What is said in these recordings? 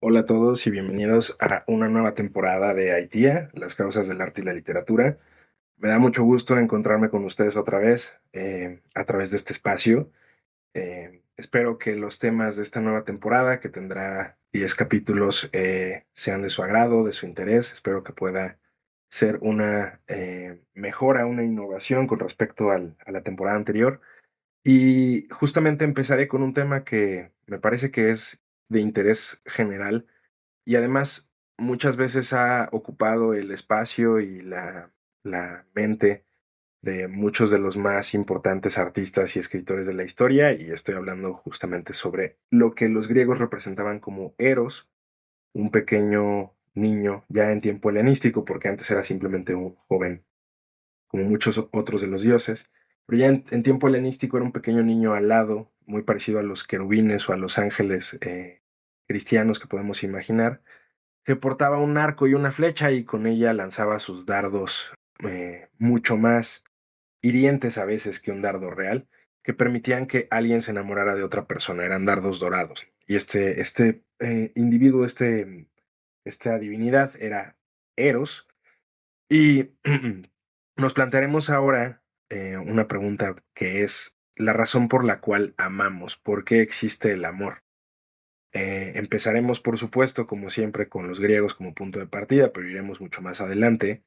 Hola a todos y bienvenidos a una nueva temporada de ITEA, las causas del arte y la literatura. Me da mucho gusto encontrarme con ustedes otra vez a través de este espacio. Espero que los temas de esta nueva temporada, que tendrá 10 capítulos, sean de su agrado, de su interés. Espero que pueda ser una mejora, una innovación con respecto a la temporada anterior. Y justamente empezaré con un tema que me parece que es de interés general y además muchas veces ha ocupado el espacio y la mente de muchos de los más importantes artistas y escritores de la historia, y estoy hablando justamente sobre lo que los griegos representaban como Eros, un pequeño niño ya en tiempo helenístico, porque antes era simplemente un joven, como muchos otros de los dioses, pero ya en tiempo helenístico era un pequeño niño alado, muy parecido a los querubines o a los ángeles cristianos que podemos imaginar, que portaba un arco y una flecha y con ella lanzaba sus dardos mucho más hirientes a veces que un dardo real, que permitían que alguien se enamorara de otra persona. Eran dardos dorados. Y este individuo, esta divinidad era Eros. Y nos plantearemos ahora una pregunta que es la razón por la cual amamos. ¿Por qué existe el amor? Empezaremos, por supuesto, como siempre, con los griegos como punto de partida, pero iremos mucho más adelante.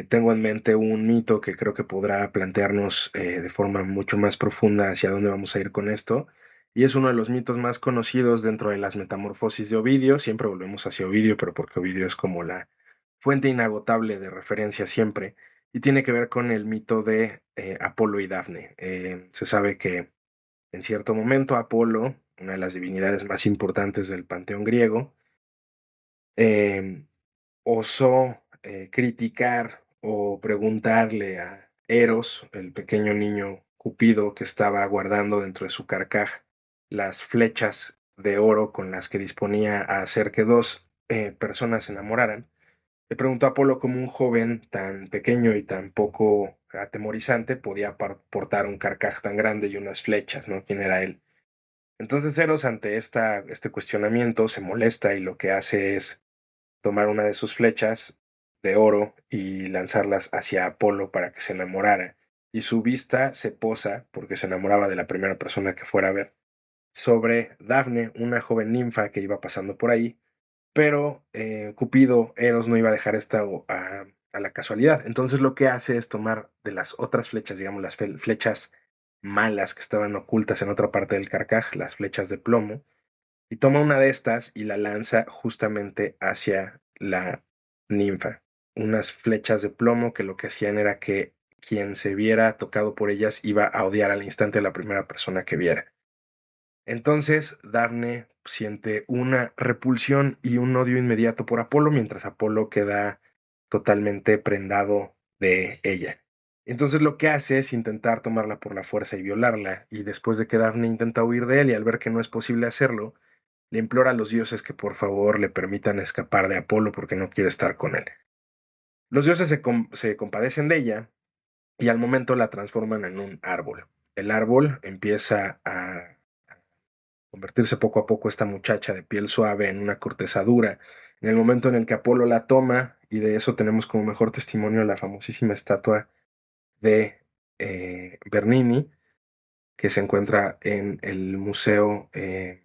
Tengo en mente un mito que creo que podrá plantearnos de forma mucho más profunda hacia dónde vamos a ir con esto, y es uno de los mitos más conocidos dentro de las metamorfosis de Ovidio. Siempre volvemos hacia Ovidio, pero porque Ovidio es como la fuente inagotable de referencia siempre, y tiene que ver con el mito de Apolo y Dafne. Se sabe que en cierto momento Apolo, una de las divinidades más importantes del panteón griego, eh, osó criticar o preguntarle a Eros, el pequeño niño Cupido que estaba guardando dentro de su carcaj las flechas de oro con las que disponía a hacer que dos personas se enamoraran. Le preguntó a Apolo cómo un joven tan pequeño y tan poco atemorizante podía portar un carcaj tan grande y unas flechas, ¿no? ¿Quién era él? Entonces Eros, ante este cuestionamiento, se molesta y lo que hace es tomar una de sus flechas de oro y lanzarlas hacia Apolo para que se enamorara. Y su vista se posa, porque se enamoraba de la primera persona que fuera a ver, sobre Dafne, una joven ninfa que iba pasando por ahí, pero Cupido, Eros, no iba a dejar esto a la casualidad. Entonces lo que hace es tomar de las otras flechas, digamos las flechas malas que estaban ocultas en otra parte del carcaj, las flechas de plomo, y toma una de estas y la lanza justamente hacia la ninfa. Unas flechas de plomo que lo que hacían era que quien se viera tocado por ellas iba a odiar al instante a la primera persona que viera. Entonces Dafne siente una repulsión y un odio inmediato por Apolo, mientras Apolo queda totalmente prendado de ella. Entonces lo que hace es intentar tomarla por la fuerza y violarla, y después de que Dafne intenta huir de él y al ver que no es posible hacerlo, le implora a los dioses que por favor le permitan escapar de Apolo porque no quiere estar con él. Los dioses se compadecen de ella y al momento la transforman en un árbol. El árbol empieza a convertirse poco a poco esta muchacha de piel suave en una corteza dura. En el momento en el que Apolo la toma, y de eso tenemos como mejor testimonio la famosísima estatua de Bernini, que se encuentra en el Museo de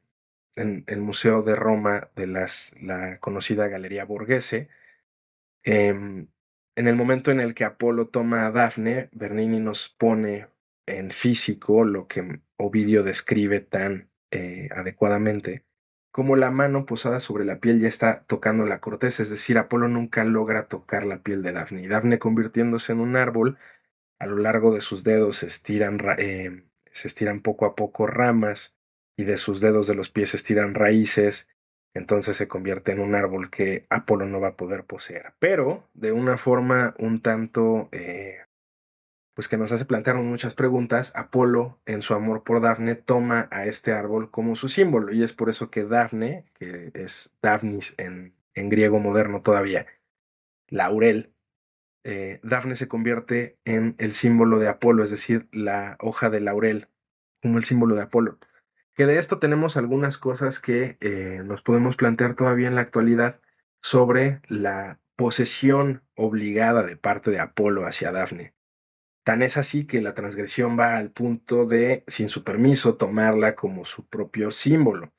Roma de la conocida Galería Borghese. En el momento en el que Apolo toma a Dafne, Bernini nos pone en físico lo que Ovidio describe tan adecuadamente, como la mano posada sobre la piel ya está tocando la corteza, es decir, Apolo nunca logra tocar la piel de Dafne, y Dafne, convirtiéndose en un árbol, a lo largo de sus dedos se estiran poco a poco ramas, y de sus dedos de los pies se estiran raíces. Entonces se convierte en un árbol que Apolo no va a poder poseer. Pero de una forma un tanto, pues que nos hace plantearnos muchas preguntas, Apolo, en su amor por Dafne, toma a este árbol como su símbolo. Y es por eso que Dafne, que es Daphnis en griego moderno todavía, laurel, Dafne se convierte en el símbolo de Apolo, es decir, la hoja de laurel, como el símbolo de Apolo. Que de esto tenemos algunas cosas que nos podemos plantear todavía en la actualidad sobre la posesión obligada de parte de Apolo hacia Dafne. Tan es así que la transgresión va al punto de, sin su permiso, tomarla como su propio símbolo.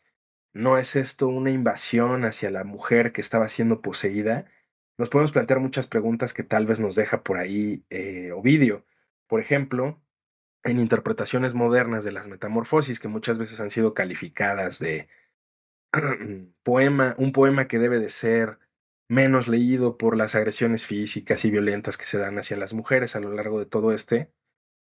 ¿No es esto una invasión hacia la mujer que estaba siendo poseída? Nos podemos plantear muchas preguntas que tal vez nos deja por ahí Ovidio. Por ejemplo, en interpretaciones modernas de las metamorfosis, que muchas veces han sido calificadas de un poema que debe de ser menos leído por las agresiones físicas y violentas que se dan hacia las mujeres a lo largo de todo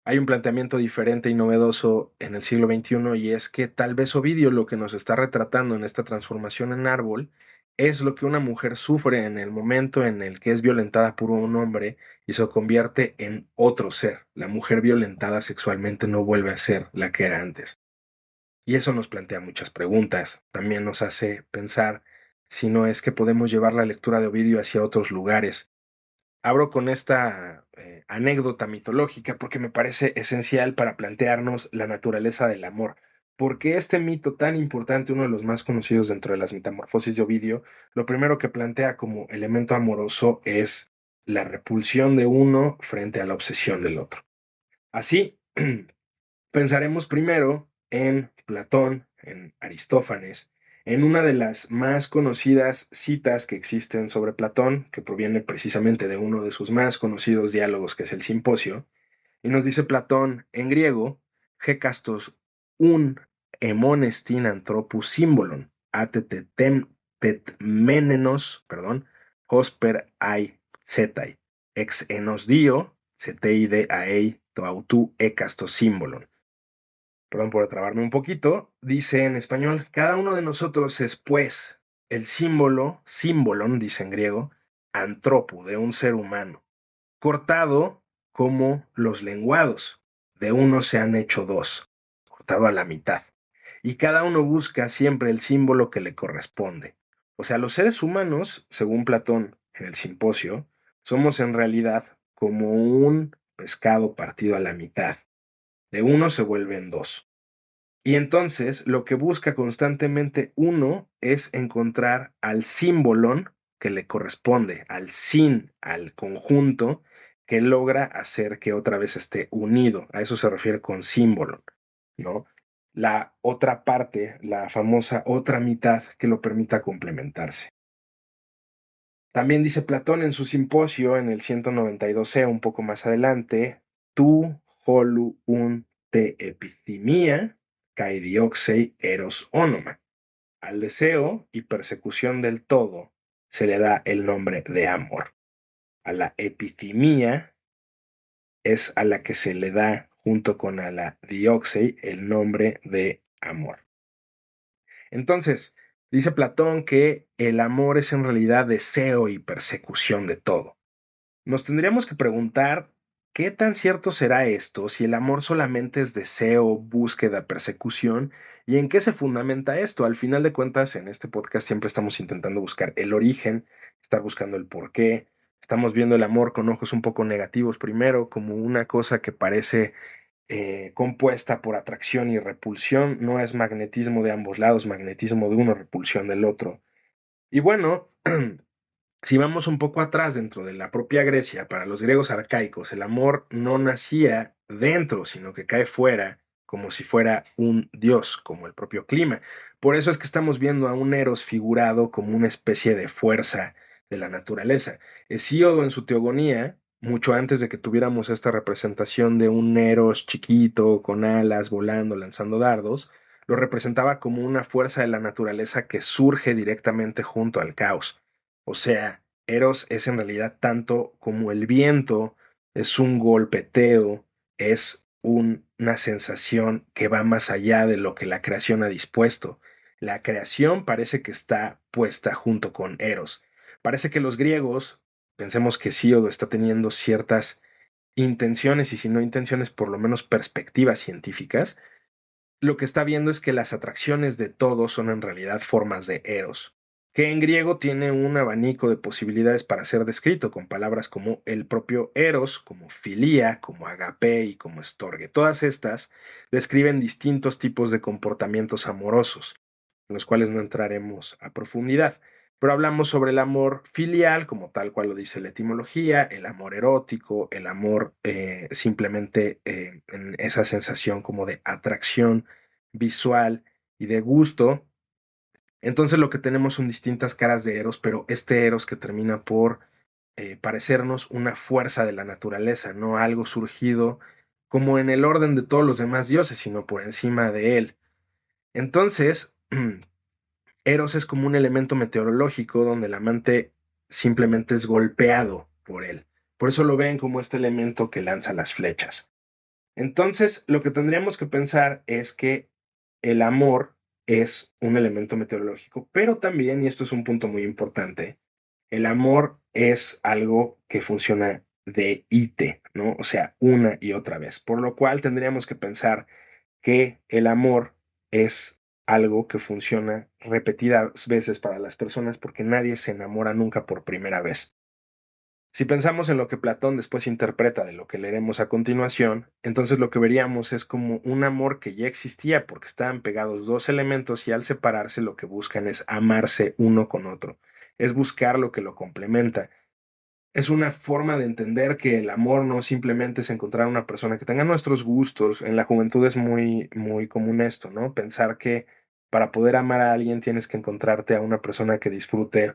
hay un planteamiento diferente y novedoso en el siglo XXI y es que tal vez Ovidio lo que nos está retratando en esta transformación en árbol es lo que una mujer sufre en el momento en el que es violentada por un hombre y se convierte en otro ser. La mujer violentada sexualmente no vuelve a ser la que era antes. Y eso nos plantea muchas preguntas. También nos hace pensar si no es que podemos llevar la lectura de Ovidio hacia otros lugares. Abro con esta anécdota mitológica porque me parece esencial para plantearnos la naturaleza del amor. ¿Por qué este mito tan importante, uno de los más conocidos dentro de las metamorfosis de Ovidio, lo primero que plantea como elemento amoroso es la repulsión de uno frente a la obsesión del otro? Así, pensaremos primero en Platón, en Aristófanes, en una de las más conocidas citas que existen sobre Platón, que proviene precisamente de uno de sus más conocidos diálogos, que es el Simposio, y nos dice Platón en griego, «Hekastos un hemonestin anthropus symbolon, tetmenenos, hosper ai zetai, ex enos dio, zeteide aei toautu hekastos symbolon». Perdón por trabarme un poquito, dice en español, cada uno de nosotros es pues el símbolon, dice en griego, antropo, de un ser humano, cortado como los lenguados, de uno se han hecho dos, cortado a la mitad, y cada uno busca siempre el símbolo que le corresponde. O sea, los seres humanos, según Platón en el Simposio, somos en realidad como un pescado partido a la mitad, de uno se vuelven dos. Y entonces lo que busca constantemente uno es encontrar al símbolon que le corresponde, al sin, al conjunto que logra hacer que otra vez esté unido. A eso se refiere con símbolo, ¿no? La otra parte, la famosa otra mitad que lo permita complementarse. También dice Platón en su simposio en el 192c, un poco más adelante, tu holu un te epithemia kai dioxei eros onoma. Al deseo y persecución del todo se le da el nombre de amor. A la epithemia es a la que se le da, junto con a la dioxei, el nombre de amor. Entonces, dice Platón que el amor es en realidad deseo y persecución de todo. Nos tendríamos que preguntar qué tan cierto será esto si el amor solamente es deseo, búsqueda, persecución, y en qué se fundamenta esto. Al final de cuentas, en este podcast siempre estamos intentando buscar el origen, estar buscando el porqué. Estamos viendo el amor con ojos un poco negativos primero, como una cosa que parece compuesta por atracción y repulsión. No es magnetismo de ambos lados, magnetismo de uno, repulsión del otro. Y bueno, si vamos un poco atrás dentro de la propia Grecia, para los griegos arcaicos, el amor no nacía dentro, sino que cae fuera, como si fuera un dios, como el propio clima. Por eso es que estamos viendo a un Eros figurado como una especie de fuerza de la naturaleza. Hesíodo en su Teogonía, mucho antes de que tuviéramos esta representación de un Eros chiquito, con alas, volando, lanzando dardos, lo representaba como una fuerza de la naturaleza que surge directamente junto al caos. O sea, Eros es en realidad tanto como el viento, es un golpeteo, es una sensación que va más allá de lo que la creación ha dispuesto. La creación parece que está puesta junto con Eros. Parece que los griegos, pensemos que Hesíodo está teniendo ciertas intenciones, y si no intenciones, por lo menos perspectivas científicas, lo que está viendo es que las atracciones de todos son en realidad formas de Eros. que en griego tiene un abanico de posibilidades para ser descrito, con palabras como el propio eros, como filía, como agape y como estorge. Todas estas describen distintos tipos de comportamientos amorosos, en los cuales no entraremos a profundidad. Pero hablamos sobre el amor filial, como tal cual lo dice la etimología, el amor erótico, el amor simplemente en esa sensación como de atracción visual y de gusto. Entonces lo que tenemos son distintas caras de Eros, pero este Eros que termina por parecernos una fuerza de la naturaleza, no algo surgido como en el orden de todos los demás dioses, sino por encima de él. Entonces, Eros es como un elemento meteorológico donde el amante simplemente es golpeado por él. Por eso lo ven como este elemento que lanza las flechas. Entonces, lo que tendríamos que pensar es que el amor es un elemento meteorológico, pero también, y esto es un punto muy importante, el amor es algo que funciona de ite, ¿no? O sea, una y otra vez. Por lo cual tendríamos que pensar que el amor es algo que funciona repetidas veces para las personas porque nadie se enamora nunca por primera vez. Si pensamos en lo que Platón después interpreta de lo que leeremos a continuación, entonces lo que veríamos es como un amor que ya existía porque estaban pegados dos elementos y al separarse lo que buscan es amarse uno con otro, es buscar lo que lo complementa. Es una forma de entender que el amor no simplemente es encontrar una persona que tenga nuestros gustos. En la juventud es muy, muy común esto, ¿no? Pensar que para poder amar a alguien tienes que encontrarte a una persona que disfrute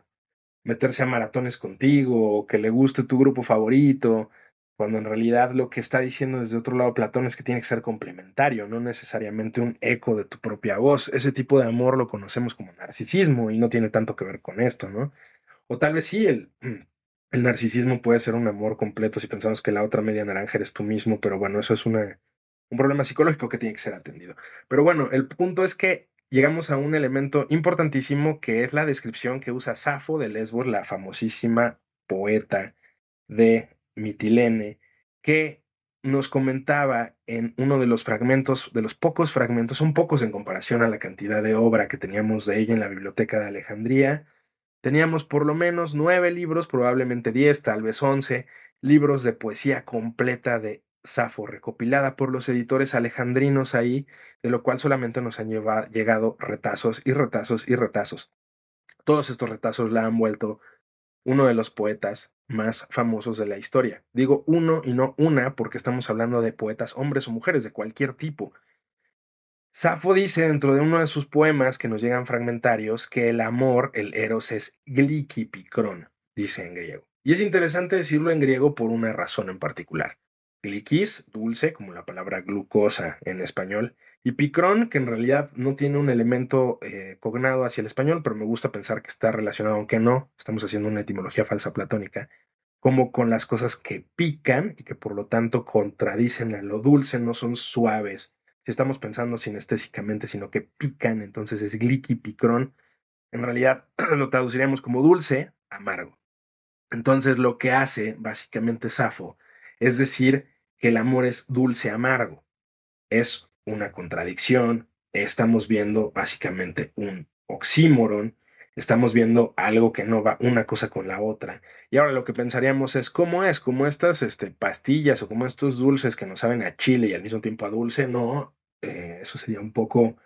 meterse a maratones contigo o que le guste tu grupo favorito, cuando en realidad lo que está diciendo desde otro lado Platón es que tiene que ser complementario, no necesariamente un eco de tu propia voz. Ese tipo de amor lo conocemos como narcisismo y no tiene tanto que ver con esto, ¿no? O tal vez sí, el narcisismo puede ser un amor completo si pensamos que la otra media naranja eres tú mismo, pero bueno, eso es un problema psicológico que tiene que ser atendido. Pero bueno, el punto es que llegamos a un elemento importantísimo que es la descripción que usa Safo de Lesbos, la famosísima poeta de Mitilene, que nos comentaba en uno de los fragmentos, de los pocos fragmentos, son pocos en comparación a la cantidad de obra que teníamos de ella en la biblioteca de Alejandría. Teníamos por lo menos 9 libros, probablemente 10, tal vez 11 libros de poesía completa de Safo, recopilada por los editores alejandrinos ahí, de lo cual solamente nos han llegado retazos y retazos y retazos. Todos estos retazos la han vuelto uno de los poetas más famosos de la historia. Digo uno y no una porque estamos hablando de poetas hombres o mujeres de cualquier tipo. Safo dice dentro de uno de sus poemas que nos llegan fragmentarios que el amor, el eros, es glikipikron, dice en griego. Y es interesante decirlo en griego por una razón en particular. Glikis, dulce, como la palabra glucosa en español, y picrón, que en realidad no tiene un elemento cognado hacia el español, pero me gusta pensar que está relacionado, aunque no, estamos haciendo una etimología falsa platónica, como con las cosas que pican y que por lo tanto contradicen a lo dulce, no son suaves. Si estamos pensando sinestésicamente, sino que pican, entonces es gliquipicrón. En realidad lo traduciríamos como dulce, amargo. Entonces lo que hace básicamente Safo es decir que el amor es dulce amargo. Es una contradicción. Estamos viendo básicamente un oxímoron. Estamos viendo algo que no va una cosa con la otra. Y ahora lo que pensaríamos es como estas pastillas o como estos dulces que nos saben a chile y al mismo tiempo a dulce. No, eso sería un poco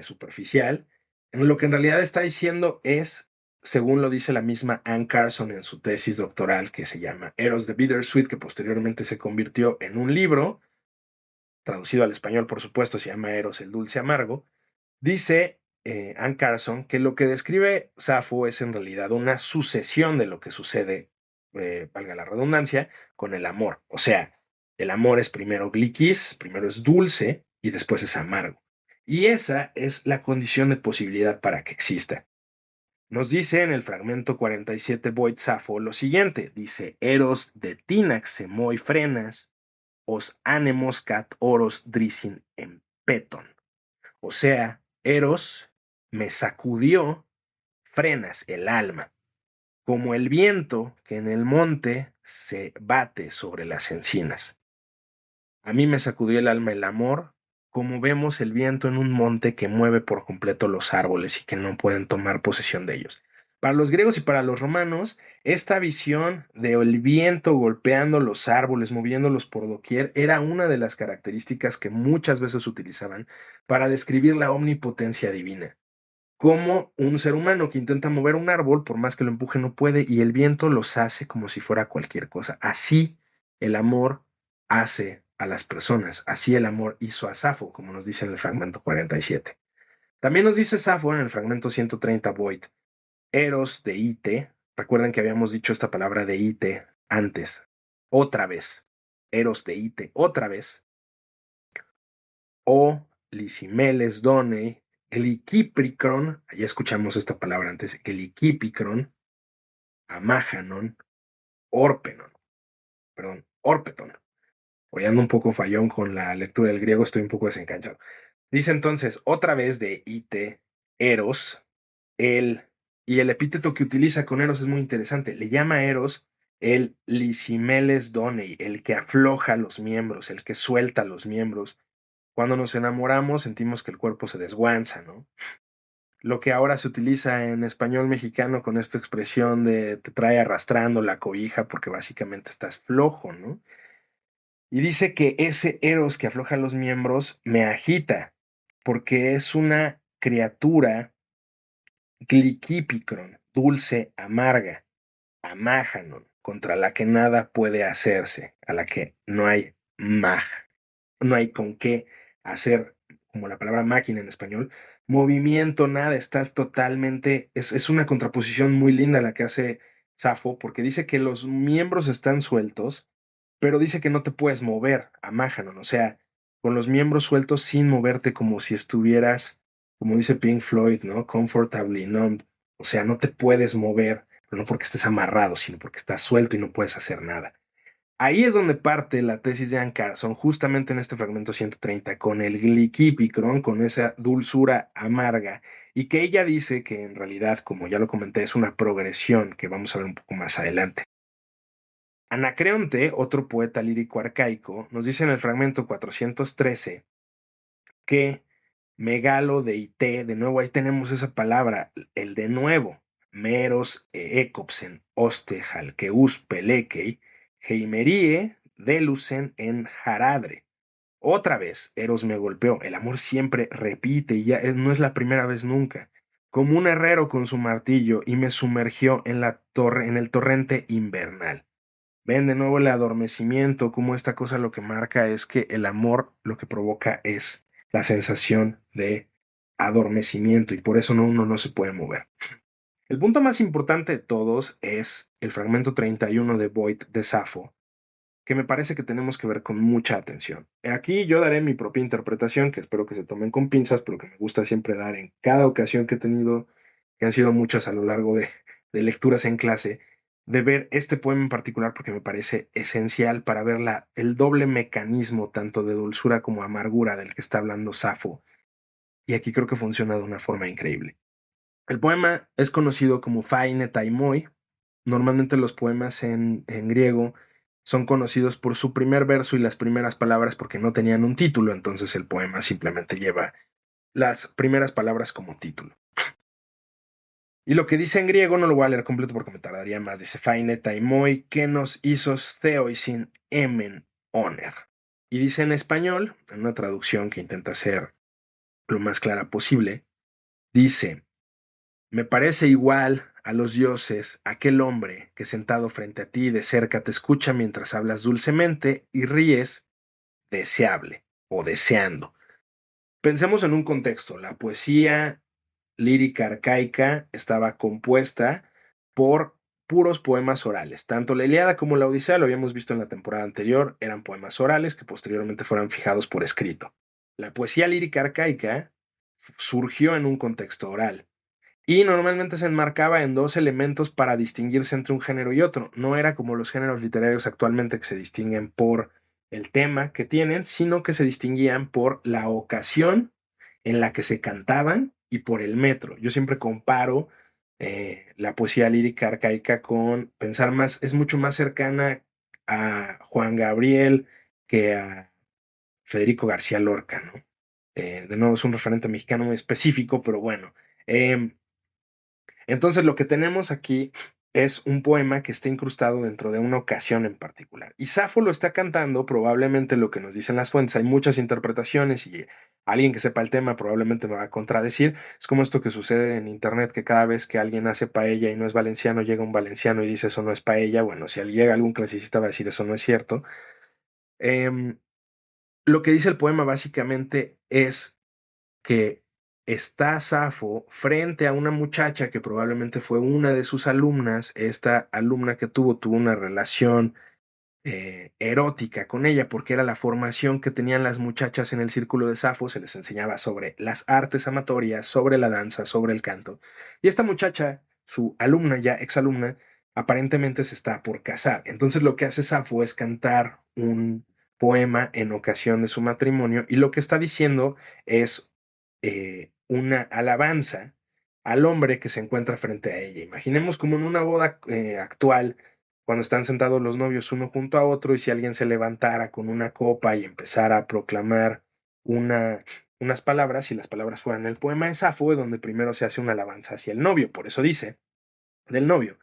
superficial. Lo que en realidad está diciendo es, según lo dice la misma Anne Carson en su tesis doctoral que se llama Eros the Bittersweet, que posteriormente se convirtió en un libro, traducido al español por supuesto, se llama Eros el dulce amargo, dice Anne Carson que lo que describe Safo es en realidad una sucesión de lo que sucede, valga la redundancia, con el amor. O sea, el amor es primero gliquis, primero es dulce y después es amargo. Y esa es la condición de posibilidad para que exista. Nos dice en el fragmento 47 Void Safo lo siguiente, dice, Eros de tinax semoi frenas, os anemos cat oros drisin en peton. O sea, Eros me sacudió frenas el alma, como el viento que en el monte se bate sobre las encinas. A mí me sacudió el alma el amor, como vemos el viento en un monte que mueve por completo los árboles y que no pueden tomar posesión de ellos. Para los griegos y para los romanos, esta visión del viento golpeando los árboles, moviéndolos por doquier, era una de las características que muchas veces utilizaban para describir la omnipotencia divina. Como un ser humano que intenta mover un árbol, por más que lo empuje, no puede, y el viento los hace como si fuera cualquier cosa. Así el amor hace a las personas. Así el amor hizo a Safo, como nos dice en el fragmento 47. También nos dice Safo en el fragmento 130 Voit, Eros de Ite. Recuerden que habíamos dicho esta palabra de Ite antes. Otra vez. Eros de Ite. Otra vez. O Lisimeles Donei. Glikipicron. Ya escuchamos esta palabra antes. Glikipicron. Amájanon. Orpenon. Perdón. Orpeton. Hoy ando un poco fallón con la lectura del griego. Estoy un poco desencanchado. Dice entonces, otra vez de Ite, Eros, y el epíteto que utiliza con Eros es muy interesante. Le llama Eros el lisimeles donei, el que afloja los miembros, el que suelta los miembros. Cuando nos enamoramos sentimos que el cuerpo se desguanza, ¿no? Lo que ahora se utiliza en español mexicano con esta expresión de te trae arrastrando la cobija porque básicamente estás flojo, ¿no? Y dice que ese Eros que afloja los miembros me agita, porque es una criatura gliquipicron, dulce, amarga, amájanon, contra la que nada puede hacerse, a la que no hay mag, no hay con qué hacer, como la palabra máquina en español, movimiento, nada, estás totalmente, es una contraposición muy linda la que hace Safo, porque dice que los miembros están sueltos, pero dice que no te puedes mover, amájanon, o sea, con los miembros sueltos sin moverte como si estuvieras, como dice Pink Floyd, ¿no? Comfortably numb, o sea, no te puedes mover, pero no porque estés amarrado, sino porque estás suelto y no puedes hacer nada. Ahí es donde parte la tesis de Anne Carson, justamente en este fragmento 130, con el gliquipicron, con esa dulzura amarga, y que ella dice que en realidad, como ya lo comenté, es una progresión que vamos a ver un poco más adelante. Anacreonte, otro poeta lírico arcaico, nos dice en el fragmento 413 que megalo de ite, de nuevo ahí tenemos esa palabra, el de nuevo, meros ecopsen, oste halkeus pelekei, heimerie delucen en jaradre. Otra vez, Eros me golpeó. El amor siempre repite y ya no es la primera vez nunca. Como un herrero con su martillo y me sumergió en la torre, en el torrente invernal. Ven de nuevo el adormecimiento, como esta cosa lo que marca es que el amor lo que provoca es la sensación de adormecimiento y por eso uno no se puede mover. El punto más importante de todos es el fragmento 31 de Voit de Safo, que me parece que tenemos que ver con mucha atención. Aquí yo daré mi propia interpretación, que espero que se tomen con pinzas, pero que me gusta siempre dar en cada ocasión que he tenido, que han sido muchas a lo largo de lecturas en clase, de ver este poema en particular porque me parece esencial para ver el doble mecanismo tanto de dulzura como amargura del que está hablando Safo. Y aquí creo que funciona de una forma increíble. El poema es conocido como Faine Taimoi. Normalmente los poemas en griego son conocidos por su primer verso y las primeras palabras porque no tenían un título, entonces el poema simplemente lleva las primeras palabras como título. Y lo que dice en griego no lo voy a leer completo porque me tardaría más. Dice Faine taimoi kenos isos theoisin emen oner. Y dice en español, en una traducción que intenta ser lo más clara posible, dice: me parece igual a los dioses aquel hombre que sentado frente a ti de cerca te escucha mientras hablas dulcemente y ríes deseable o deseando. Pensemos en un contexto. La poesía lírica arcaica estaba compuesta por puros poemas orales. Tanto la Ilíada como la Odisea, lo habíamos visto en la temporada anterior, eran poemas orales que posteriormente fueron fijados por escrito. La poesía lírica arcaica surgió en un contexto oral. Y normalmente se enmarcaba en dos elementos para distinguirse entre un género y otro. No era como los géneros literarios actualmente que se distinguen por el tema que tienen, sino que se distinguían por la ocasión en la que se cantaban y por el metro. Yo siempre comparo la poesía lírica arcaica con pensar más, es mucho más cercana a Juan Gabriel que a Federico García Lorca, ¿no? De nuevo es un referente mexicano muy específico, pero bueno. Entonces lo que tenemos aquí es un poema que está incrustado dentro de una ocasión en particular. Y Safo lo está cantando, probablemente lo que nos dicen las fuentes, hay muchas interpretaciones y alguien que sepa el tema probablemente me va a contradecir. Es como esto que sucede en internet, que cada vez que alguien hace paella y no es valenciano, llega un valenciano y dice eso no es paella. Bueno, si llega algún clasicista va a decir eso no es cierto. Em, lo que dice el poema básicamente es que está Safo frente a una muchacha que probablemente fue una de sus alumnas. Esta alumna que tuvo una relación erótica con ella porque era la formación que tenían las muchachas en el círculo de Safo. Se les enseñaba sobre las artes amatorias, sobre la danza, sobre el canto. Y esta muchacha, su alumna, ya exalumna, aparentemente se está por casar. Entonces lo que hace Safo es cantar un poema en ocasión de su matrimonio y lo que está diciendo es una alabanza al hombre que se encuentra frente a ella. Imaginemos como en una boda actual, cuando están sentados los novios uno junto a otro y si alguien se levantara con una copa y empezara a proclamar unas palabras y las palabras fueran el poema de Safo, donde primero se hace una alabanza hacia el novio. Por eso dice del novio: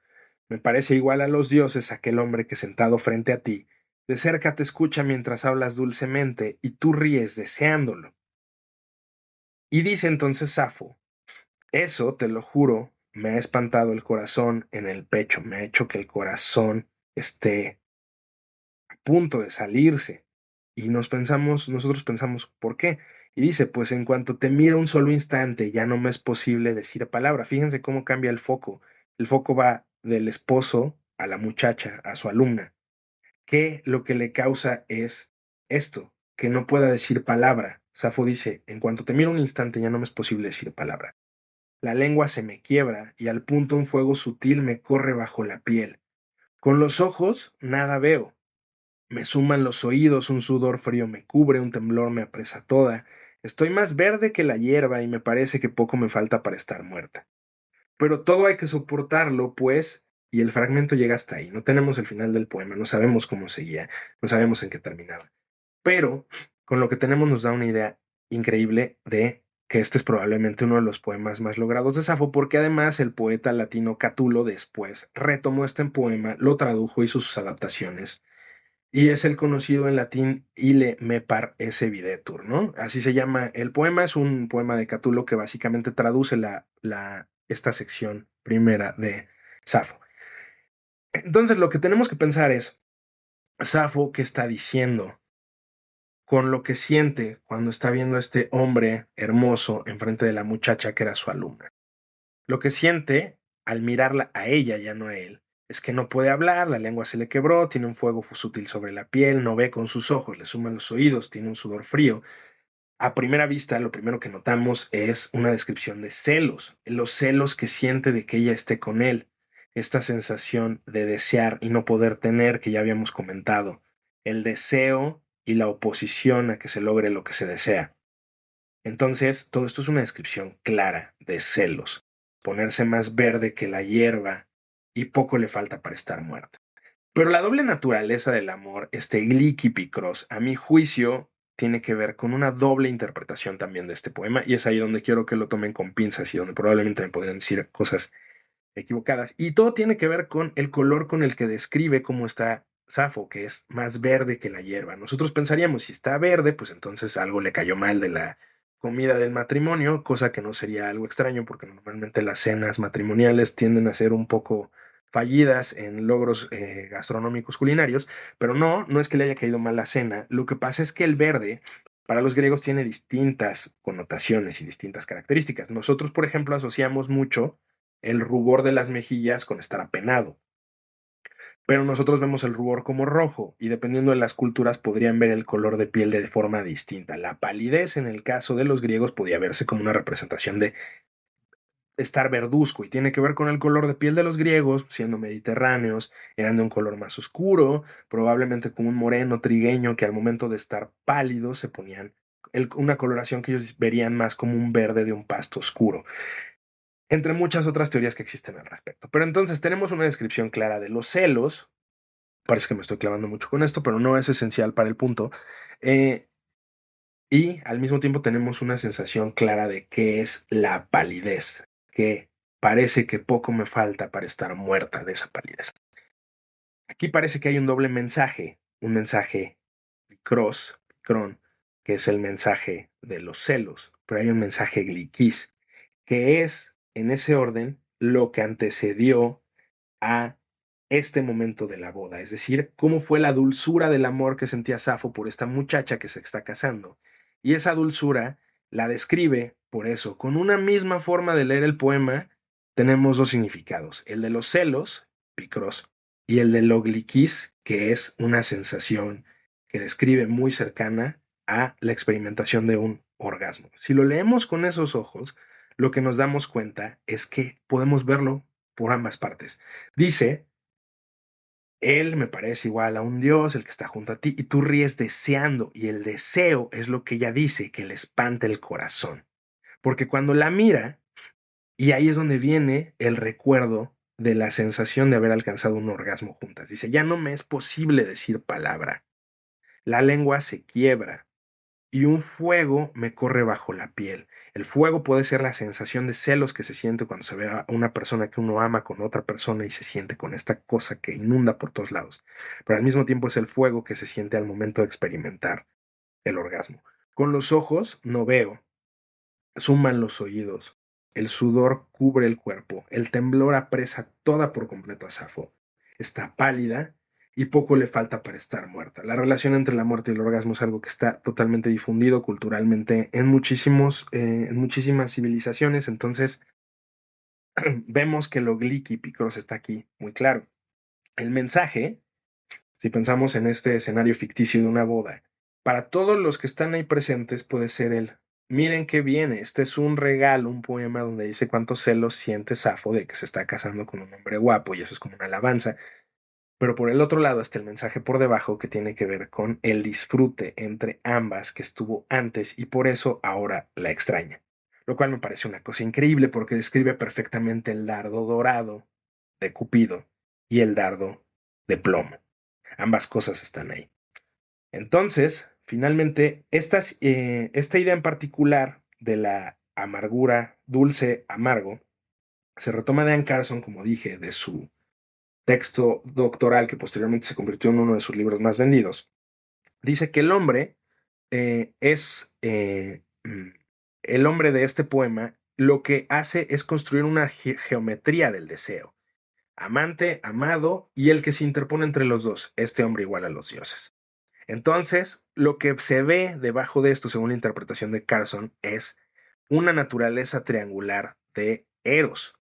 me parece igual a los dioses aquel hombre que sentado frente a ti, de cerca te escucha mientras hablas dulcemente y tú ríes deseándolo. Y dice entonces Safo: eso, te lo juro, me ha espantado el corazón en el pecho, me ha hecho que el corazón esté a punto de salirse. Y nosotros pensamos, ¿por qué? Y dice, pues en cuanto te mira un solo instante, ya no me es posible decir palabra. Fíjense cómo cambia el foco. El foco va del esposo a la muchacha, a su alumna, que lo que le causa es esto, que no pueda decir palabra. Safo dice, en cuanto te miro un instante, ya no me es posible decir palabra. La lengua se me quiebra y al punto un fuego sutil me corre bajo la piel. Con los ojos nada veo. Me suman los oídos, un sudor frío me cubre, un temblor me apresa toda. Estoy más verde que la hierba y me parece que poco me falta para estar muerta. Pero todo hay que soportarlo, pues, y el fragmento llega hasta ahí. No tenemos el final del poema, no sabemos cómo seguía, no sabemos en qué terminaba. Pero con lo que tenemos nos da una idea increíble de que este es probablemente uno de los poemas más logrados de Safo, porque además el poeta latino Catulo después retomó este poema, lo tradujo, hizo sus adaptaciones y es el conocido en latín Ile me par esse videtur, ¿no? Así se llama el poema, es un poema de Catulo que básicamente traduce esta sección primera de Safo. Entonces lo que tenemos que pensar es, Safo, ¿qué está diciendo con lo que siente cuando está viendo a este hombre hermoso enfrente de la muchacha que era su alumna? Lo que siente al mirarla a ella, ya no a él, es que no puede hablar, la lengua se le quebró, tiene un fuego sutil sobre la piel, no ve con sus ojos, le suman los oídos, tiene un sudor frío. A primera vista, lo primero que notamos es una descripción de celos, los celos que siente de que ella esté con él, esta sensación de desear y no poder tener que ya habíamos comentado, el deseo y la oposición a que se logre lo que se desea. Entonces, todo esto es una descripción clara de celos, ponerse más verde que la hierba y poco le falta para estar muerta. Pero la doble naturaleza del amor, este Glicky Picross, a mi juicio, tiene que ver con una doble interpretación también de este poema, y es ahí donde quiero que lo tomen con pinzas y donde probablemente me podrían decir cosas equivocadas. Y todo tiene que ver con el color con el que describe cómo está Safo, que es más verde que la hierba. Nosotros pensaríamos, si está verde, pues entonces algo le cayó mal de la comida del matrimonio, cosa que no sería algo extraño porque normalmente las cenas matrimoniales tienden a ser un poco fallidas en logros gastronómicos culinarios, pero no es que le haya caído mal la cena. Lo que pasa es que el verde para los griegos tiene distintas connotaciones y distintas características. Nosotros, por ejemplo, asociamos mucho el rubor de las mejillas con estar apenado. Pero nosotros vemos el rubor como rojo y dependiendo de las culturas podrían ver el color de piel de forma distinta. La palidez en el caso de los griegos podía verse como una representación de estar verduzco y tiene que ver con el color de piel de los griegos, siendo mediterráneos, eran de un color más oscuro, probablemente como un moreno trigueño que al momento de estar pálido se ponían una coloración que ellos verían más como un verde de un pasto oscuro, entre muchas otras teorías que existen al respecto. Pero entonces tenemos una descripción clara de los celos. Parece que me estoy clavando mucho con esto, pero no es esencial para el punto. Y al mismo tiempo tenemos una sensación clara de qué es la palidez, que parece que poco me falta para estar muerta de esa palidez. Aquí parece que hay un doble mensaje, un mensaje picrón, que es el mensaje de los celos, pero hay un mensaje gliquis, que es, en ese orden, lo que antecedió a este momento de la boda, es decir, cómo fue la dulzura del amor que sentía Safo por esta muchacha que se está casando. Y esa dulzura la describe, por eso, con una misma forma de leer el poema, tenemos dos significados, el de los celos, picros, y el de logliquis, que es una sensación que describe muy cercana a la experimentación de un orgasmo. Si lo leemos con esos ojos, lo que nos damos cuenta es que podemos verlo por ambas partes. Dice, él me parece igual a un dios, el que está junto a ti, y tú ríes deseando, y el deseo es lo que ella dice, que le espanta el corazón. Porque cuando la mira, y ahí es donde viene el recuerdo de la sensación de haber alcanzado un orgasmo juntas. Dice, ya no me es posible decir palabra. La lengua se quiebra y un fuego me corre bajo la piel. El fuego puede ser la sensación de celos que se siente cuando se ve a una persona que uno ama con otra persona y se siente con esta cosa que inunda por todos lados. Pero al mismo tiempo es el fuego que se siente al momento de experimentar el orgasmo. Con los ojos no veo, suman los oídos, el sudor cubre el cuerpo, el temblor apresa toda por completo a Safo. Está pálida y poco le falta para estar muerta. La relación entre la muerte y el orgasmo es algo que está totalmente difundido culturalmente en muchísimas civilizaciones, entonces vemos que lo gliki picros está aquí muy claro. El mensaje, si pensamos en este escenario ficticio de una boda, para todos los que están ahí presentes puede ser el, miren qué viene, este es un regalo, un poema donde dice cuántos celos siente Safo de que se está casando con un hombre guapo y eso es como una alabanza. Pero por el otro lado está el mensaje por debajo que tiene que ver con el disfrute entre ambas que estuvo antes y por eso ahora la extraña. Lo cual me parece una cosa increíble porque describe perfectamente el dardo dorado de Cupido y el dardo de plomo. Ambas cosas están ahí. Entonces, finalmente, esta idea en particular de la amargura dulce amargo se retoma de Anne Carson, como dije, de su texto doctoral que posteriormente se convirtió en uno de sus libros más vendidos. Dice que el hombre es el hombre de este poema, lo que hace es construir una geometría del deseo. Amante, amado y el que se interpone entre los dos, este hombre igual a los dioses. Entonces, lo que se ve debajo de esto, según la interpretación de Carson, es una naturaleza triangular de Eros.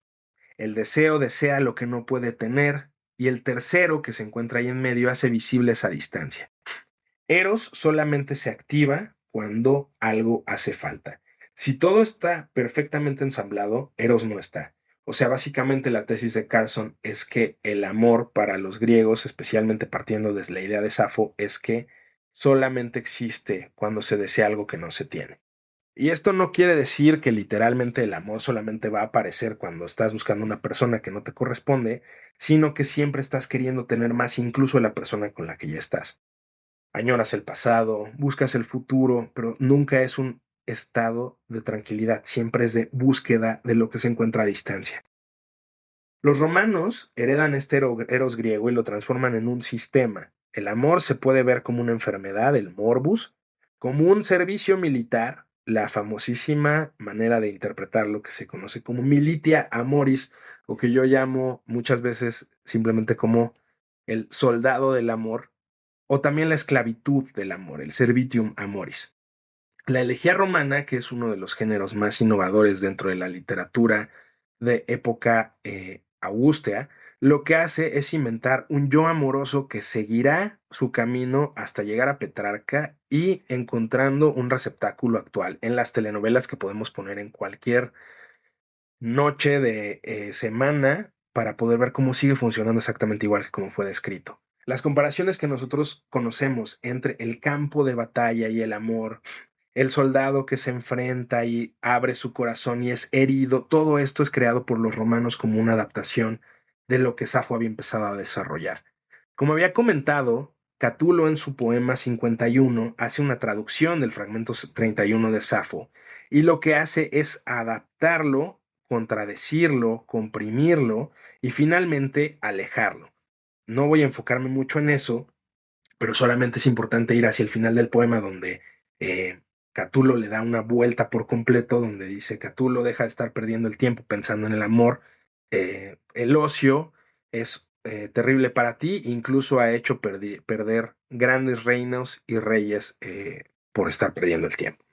El deseo desea lo que no puede tener y el tercero que se encuentra ahí en medio hace visible esa distancia. Eros solamente se activa cuando algo hace falta. Si todo está perfectamente ensamblado, Eros no está. O sea, básicamente la tesis de Carson es que el amor para los griegos, especialmente partiendo desde la idea de Safo, es que solamente existe cuando se desea algo que no se tiene. Y esto no quiere decir que literalmente el amor solamente va a aparecer cuando estás buscando una persona que no te corresponde, sino que siempre estás queriendo tener más incluso de la persona con la que ya estás. Añoras el pasado, buscas el futuro, pero nunca es un estado de tranquilidad, siempre es de búsqueda de lo que se encuentra a distancia. Los romanos heredan este eros griego y lo transforman en un sistema. El amor se puede ver como una enfermedad, el morbus, como un servicio militar, la famosísima manera de interpretar lo que se conoce como militia amoris, o que yo llamo muchas veces simplemente como el soldado del amor, o también la esclavitud del amor, el servitium amoris. La elegía romana, que es uno de los géneros más innovadores dentro de la literatura de época augustea, lo que hace es inventar un yo amoroso que seguirá su camino hasta llegar a Petrarca y encontrando un receptáculo actual en las telenovelas que podemos poner en cualquier noche de semana para poder ver cómo sigue funcionando exactamente igual que como fue descrito. Las comparaciones que nosotros conocemos entre el campo de batalla y el amor, el soldado que se enfrenta y abre su corazón y es herido, todo esto es creado por los romanos como una adaptación de lo que Safo había empezado a desarrollar. Como había comentado, Catulo en su poema 51 hace una traducción del fragmento 31 de Safo y lo que hace es adaptarlo, contradecirlo, comprimirlo y finalmente alejarlo. No voy a enfocarme mucho en eso, pero solamente es importante ir hacia el final del poema donde eh, Catulo le da una vuelta por completo, donde dice: Catulo, deja de estar perdiendo el tiempo pensando en el amor, el ocio es terrible para ti, incluso ha hecho perder grandes reinos y reyes por estar perdiendo el tiempo.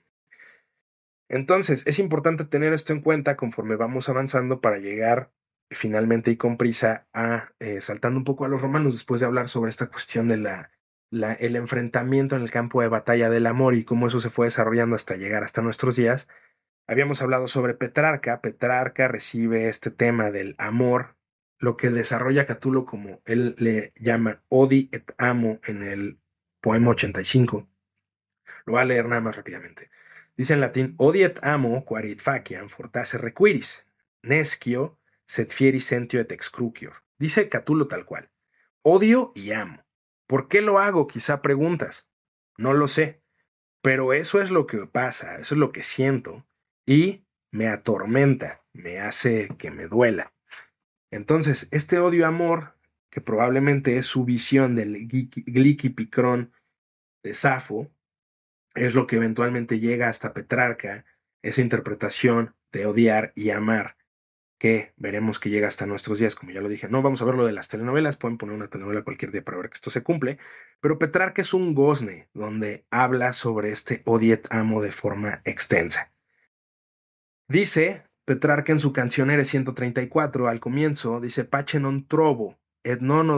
Entonces, es importante tener esto en cuenta conforme vamos avanzando para llegar finalmente y con prisa a, saltando un poco a los romanos, después de hablar sobre esta cuestión de el enfrentamiento en el campo de batalla del amor y cómo eso se fue desarrollando hasta llegar hasta nuestros días. Habíamos hablado sobre Petrarca. Petrarca recibe este tema del amor, lo que desarrolla Catulo como él le llama Odi et Amo en el poema 85. Lo voy a leer nada más rápidamente. Dice en latín: Odi et amo quarit faciam fortasse requiris, nescio sed fieri sentio et excrucior. Dice Catulo tal cual: odio y amo. ¿Por qué lo hago? Quizá preguntas. No lo sé, pero eso es lo que pasa, eso es lo que siento y me atormenta, me hace que me duela. Entonces, este odio-amor, que probablemente es su visión del gliquipicrón de Safo, es lo que eventualmente llega hasta Petrarca, esa interpretación de odiar y amar, que veremos que llega hasta nuestros días. Como ya lo dije, no vamos a ver lo de las telenovelas, pueden poner una telenovela cualquier día para ver que esto se cumple, pero Petrarca es un gozne donde habla sobre este odiet amo de forma extensa. Dice Petrarca en su cancionere 134, al comienzo, dice: Pace non trovo, et non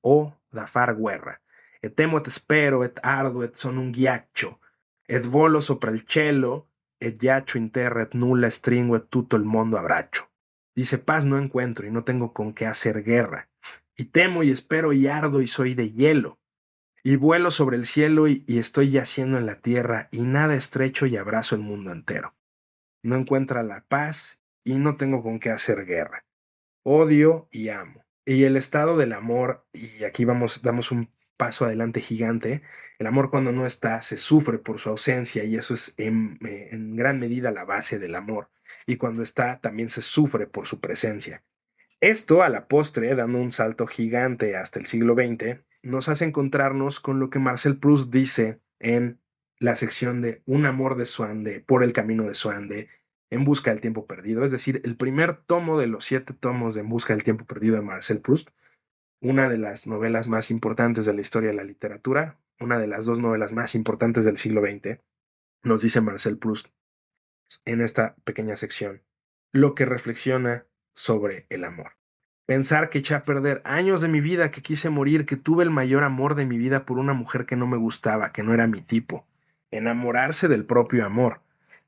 o da far guerra, et temo et spero, et ardo, et son un ghiaccio, et volo sopra il cielo, et giaccio in terra, et nulla stringo, et tutto il mondo abbraccio. Dice: paz no encuentro y no tengo con qué hacer guerra, y temo y espero y ardo y soy de hielo, y vuelo sobre el cielo y estoy yaciendo en la tierra, y nada estrecho y abrazo el mundo entero. No encuentra la paz y no tengo con qué hacer guerra. Odio y amo. Y el estado del amor, y aquí damos un paso adelante gigante. El amor, cuando no está, se sufre por su ausencia, y eso es en gran medida la base del amor. Y cuando está, también se sufre por su presencia. Esto, a la postre, dando un salto gigante hasta el siglo XX, nos hace encontrarnos con lo que Marcel Proust dice en la sección de Un amor de Swann, de Por el camino de Swann, de En busca del tiempo perdido, es decir, el primer tomo de los 7 tomos de En busca del tiempo perdido de Marcel Proust, una de las novelas más importantes de la historia de la literatura, una de las 2 novelas más importantes del siglo XX, nos dice Marcel Proust en esta pequeña sección lo que reflexiona sobre el amor. Pensar que eché a perder años de mi vida, que quise morir, que tuve el mayor amor de mi vida por una mujer que no me gustaba, que no era mi tipo. Enamorarse del propio amor.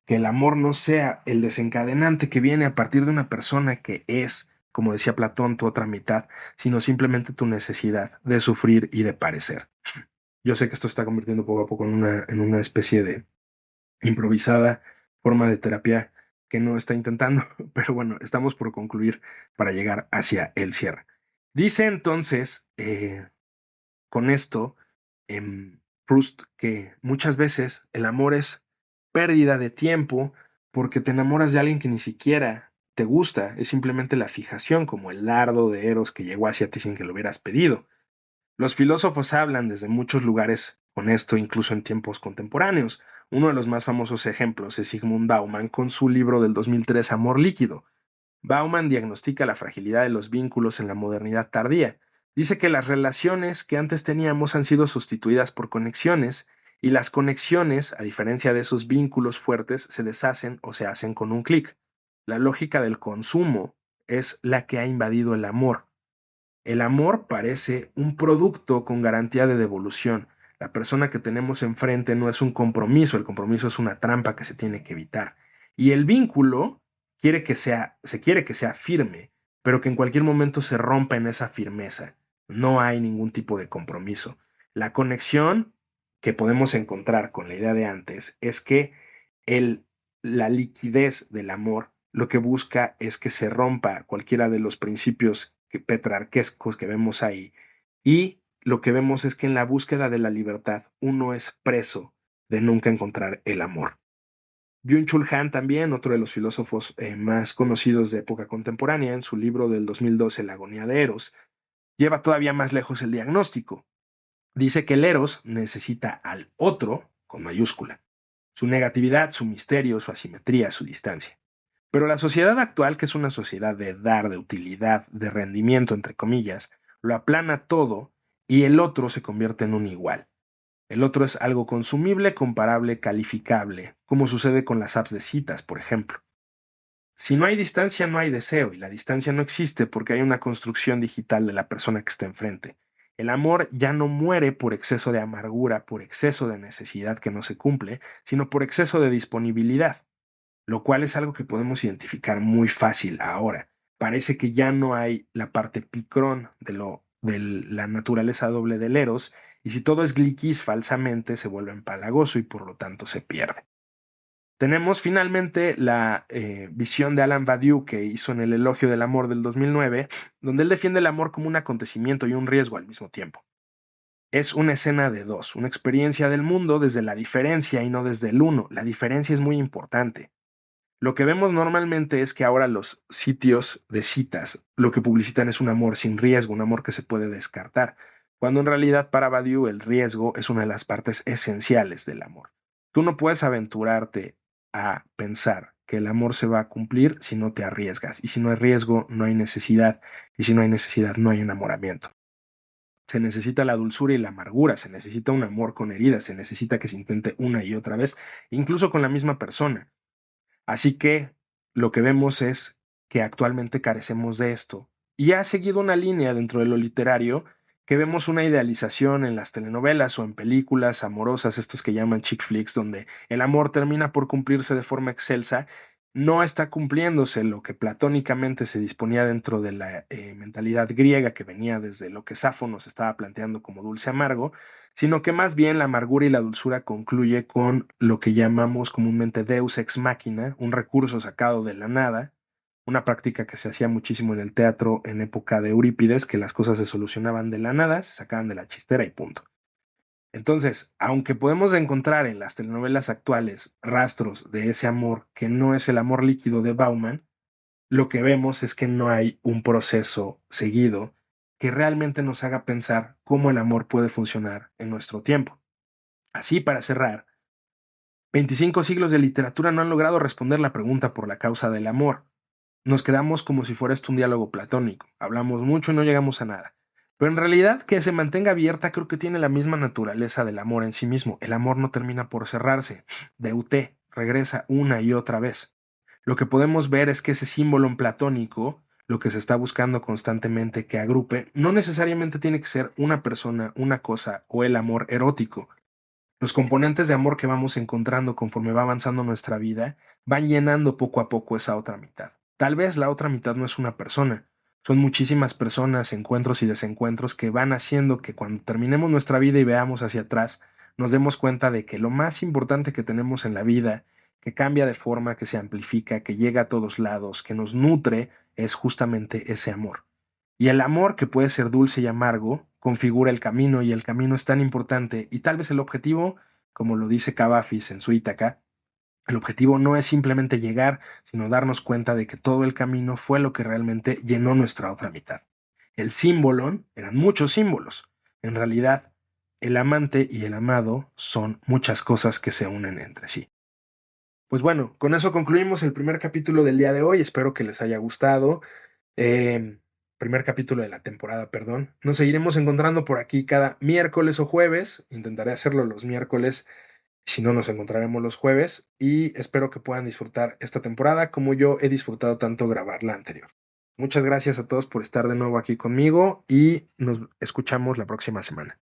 Que el amor no sea el desencadenante que viene a partir de una persona que es, como decía Platón, tu otra mitad, sino simplemente tu necesidad de sufrir y de parecer. Yo sé que esto se está convirtiendo poco a poco en una especie de improvisada forma de terapia que no está intentando, pero bueno, estamos por concluir para llegar hacia el cierre. Dice entonces, con esto, Proust, que muchas veces el amor es pérdida de tiempo porque te enamoras de alguien que ni siquiera te gusta, es simplemente la fijación, como el dardo de Eros que llegó hacia ti sin que lo hubieras pedido. Los filósofos hablan desde muchos lugares con esto, incluso en tiempos contemporáneos. Uno de los más famosos ejemplos es Zygmunt Bauman con su libro del 2003, Amor líquido. Bauman diagnostica la fragilidad de los vínculos en la modernidad tardía. Dice que las relaciones que antes teníamos han sido sustituidas por conexiones, y las conexiones, a diferencia de esos vínculos fuertes, se deshacen o se hacen con un clic. La lógica del consumo es la que ha invadido el amor. El amor parece un producto con garantía de devolución. La persona que tenemos enfrente no es un compromiso, el compromiso es una trampa que se tiene que evitar. Y el vínculo se quiere que sea firme, pero que en cualquier momento se rompa en esa firmeza. No hay ningún tipo de compromiso. La conexión que podemos encontrar con la idea de antes es que la liquidez del amor lo que busca es que se rompa cualquiera de los principios petrarquescos que vemos ahí y lo que vemos es que en la búsqueda de la libertad uno es preso de nunca encontrar el amor. Byung-Chul Han también, otro de los filósofos más conocidos de época contemporánea, en su libro del 2012, La agonía de Eros, lleva todavía más lejos el diagnóstico. Dice que el Eros necesita al otro con mayúscula, su negatividad, su misterio, su asimetría, su distancia. Pero la sociedad actual, que es una sociedad de dar, de utilidad, de rendimiento, entre comillas, lo aplana todo y el otro se convierte en un igual. El otro es algo consumible, comparable, calificable, como sucede con las apps de citas, por ejemplo. Si no hay distancia, no hay deseo, y la distancia no existe porque hay una construcción digital de la persona que está enfrente. El amor ya no muere por exceso de amargura, por exceso de necesidad que no se cumple, sino por exceso de disponibilidad, lo cual es algo que podemos identificar muy fácil ahora. Parece que ya no hay la parte picrón de la naturaleza doble del Eros, y si todo es gliquis falsamente se vuelve empalagoso y por lo tanto se pierde. Tenemos finalmente la visión de Alain Badiou que hizo en El elogio del amor del 2009, donde él defiende el amor como un acontecimiento y un riesgo al mismo tiempo. Es una escena de dos, una experiencia del mundo desde la diferencia y no desde el uno. La diferencia es muy importante. Lo que vemos normalmente es que ahora los sitios de citas lo que publicitan es un amor sin riesgo, un amor que se puede descartar, cuando en realidad para Badiou el riesgo es una de las partes esenciales del amor. Tú no puedes aventurarte a pensar que el amor se va a cumplir si no te arriesgas, y si no hay riesgo no hay necesidad, y si no hay necesidad no hay enamoramiento. Se necesita la dulzura y la amargura, se necesita un amor con heridas, se necesita que se intente una y otra vez, incluso con la misma persona. Así que lo que vemos es que actualmente carecemos de esto. Y ha seguido una línea dentro de lo literario que vemos una idealización en las telenovelas o en películas amorosas, estos que llaman chick flicks, donde el amor termina por cumplirse de forma excelsa. No está cumpliéndose lo que platónicamente se disponía dentro de la mentalidad griega que venía desde lo que Safo nos estaba planteando como dulce amargo, sino que más bien la amargura y la dulzura concluye con lo que llamamos comúnmente deus ex machina, un recurso sacado de la nada, una práctica que se hacía muchísimo en el teatro en época de Eurípides, que las cosas se solucionaban de la nada, se sacaban de la chistera y punto. Entonces, aunque podemos encontrar en las telenovelas actuales rastros de ese amor que no es el amor líquido de Bauman, lo que vemos es que no hay un proceso seguido que realmente nos haga pensar cómo el amor puede funcionar en nuestro tiempo. Así, para cerrar, 25 siglos de literatura no han logrado responder la pregunta por la causa del amor. Nos quedamos como si fuera esto un diálogo platónico. Hablamos mucho y no llegamos a nada. Pero en realidad, que se mantenga abierta creo que tiene la misma naturaleza del amor en sí mismo. El amor no termina por cerrarse. Deuté regresa una y otra vez. Lo que podemos ver es que ese símbolo en platónico, lo que se está buscando constantemente que agrupe, no necesariamente tiene que ser una persona, una cosa o el amor erótico. Los componentes de amor que vamos encontrando conforme va avanzando nuestra vida van llenando poco a poco esa otra mitad. Tal vez la otra mitad no es una persona, son muchísimas personas, encuentros y desencuentros que van haciendo que cuando terminemos nuestra vida y veamos hacia atrás, nos demos cuenta de que lo más importante que tenemos en la vida, que cambia de forma, que se amplifica, que llega a todos lados, que nos nutre, es justamente ese amor. Y el amor, que puede ser dulce y amargo, configura el camino, y el camino es tan importante, y tal vez el objetivo, como lo dice Cavafis en su Ítaca, el objetivo no es simplemente llegar, sino darnos cuenta de que todo el camino fue lo que realmente llenó nuestra otra mitad. El símbolo eran muchos símbolos. En realidad, el amante y el amado son muchas cosas que se unen entre sí. Pues bueno, con eso concluimos el primer capítulo del día de hoy. Espero que les haya gustado. Eh, Primer capítulo de la temporada, perdón. Nos seguiremos encontrando por aquí cada miércoles o jueves. Intentaré hacerlo los miércoles, si no nos encontraremos los jueves. Y espero que puedan disfrutar esta temporada como yo he disfrutado tanto grabar la anterior. Muchas gracias a todos por estar de nuevo aquí conmigo y nos escuchamos la próxima semana.